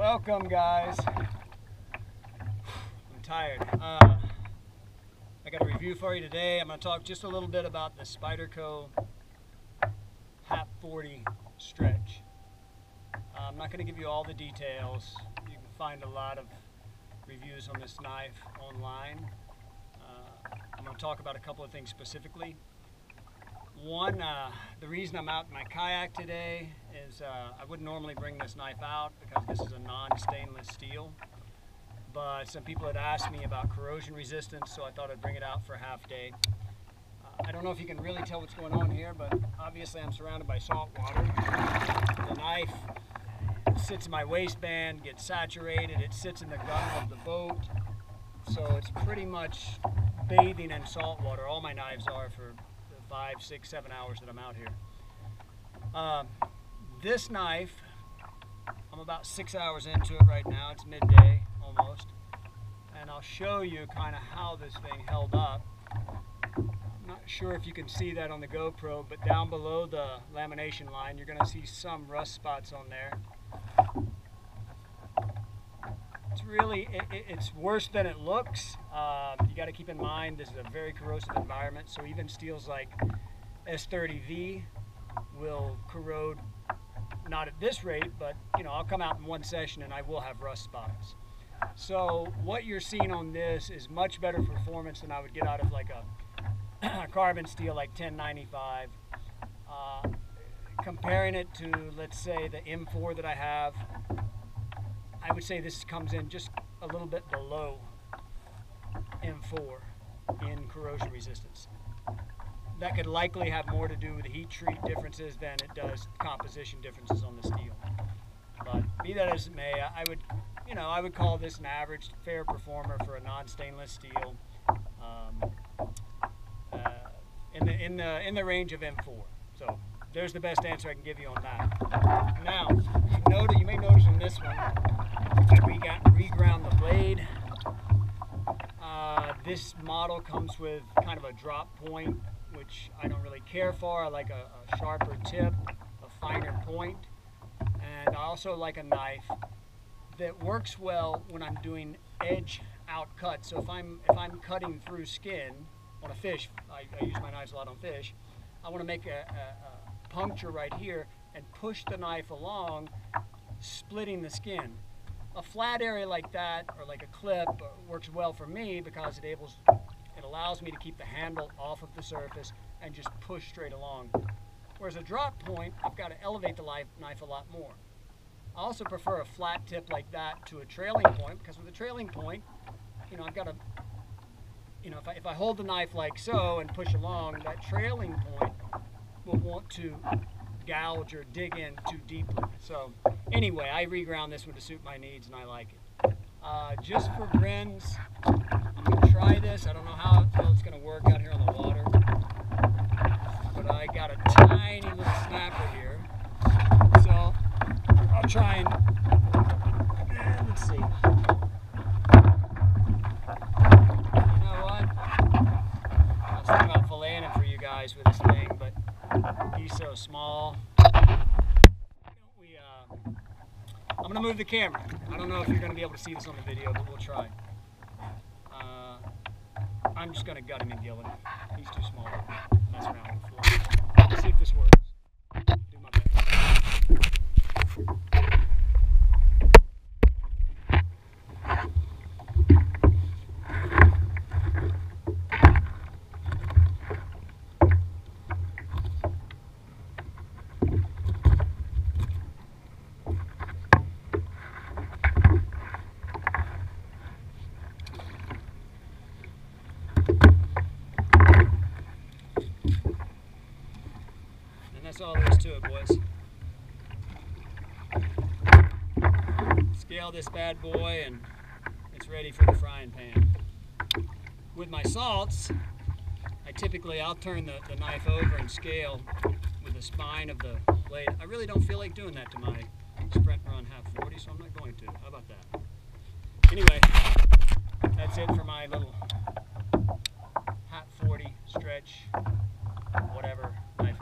Welcome, guys. I'm tired. I got a review for you today. I'm going to talk just a little bit about the Spyderco hap40 stretch. I'm not going to give you all the details. You can find a lot of reviews on this knife online. I'm going to talk about a couple of things specifically. One, the reason I'm out in my kayak today is I wouldn't normally bring this knife out because this is a non-stainless steel. But some people had asked me about corrosion resistance, so I thought I'd bring it out for a half day. I don't know if you can really tell what's going on here, but obviously I'm surrounded by salt water. The knife sits in my waistband, gets saturated, it sits in the gunwale of the boat. So it's pretty much bathing in salt water. All my knives are for 5, 6, 7 hours that I'm out here. This knife, I'm about 6 hours into it right now. It's midday almost, and I'll show you kind of how this thing held up. I'm not sure if you can see that on the GoPro, but down below the lamination line you're going to see some rust spots on there. It's really, it's worse than it looks. You got to keep in mind this is a very corrosive environment, so even steels like S30V will corrode, not at this rate, but you know, I'll come out in one session and I will have rust spots. So what you're seeing on this is much better performance than I would get out of like a carbon steel like 1095. Comparing it to, let's say, the M4 that I have, I would say this comes in just a little bit below M4 in corrosion resistance. That could likely have more to do with heat treat differences than it does composition differences on the steel. But be that as it may, I would call this an average fair performer for a non-stainless steel, in the range of M4. So there's the best answer I can give you on that. Now, you may notice on this one, I reground the blade. This model comes with kind of a drop point, which I don't really care for. I like a sharper tip, a finer point, and I also like a knife that works well when I'm doing edge out cuts. So if I'm cutting through skin on a fish, I use my knives a lot on fish, I want to make a puncture right here and push the knife along, splitting the skin. A flat area like that, or like a clip, works well for me because it allows me to keep the handle off of the surface and just push straight along. Whereas a drop point, I've got to elevate the knife a lot more. I also prefer a flat tip like that to a trailing point, because with a trailing point, I've got to, if I hold the knife like so and push along, that trailing point will want to gouge or dig in too deeply. So anyway, I reground this one to suit my needs and I like it. Just for grins, I'm going to try this. I don't know how it's going to work out here on the water, but I got a tiny little snapper here. So I'll try and let's see. You know what? I was thinking about filleting him for you guys with this thing, but he's so small. I'm going to move the camera. I don't know if you're going to be able to see this on the video, but we'll try. I'm just going to gut him and gill him. He's too small to mess around on the floor. Let's see if this works. Do my best. That's all there is to it, boys. Scale this bad boy and it's ready for the frying pan. With my salts, I'll turn the knife over and scale with the spine of the blade. I really don't feel like doing that to my Sprint Run hap40, so I'm not going to. How about that? Anyway, that's it for my little hap40 stretch, whatever knife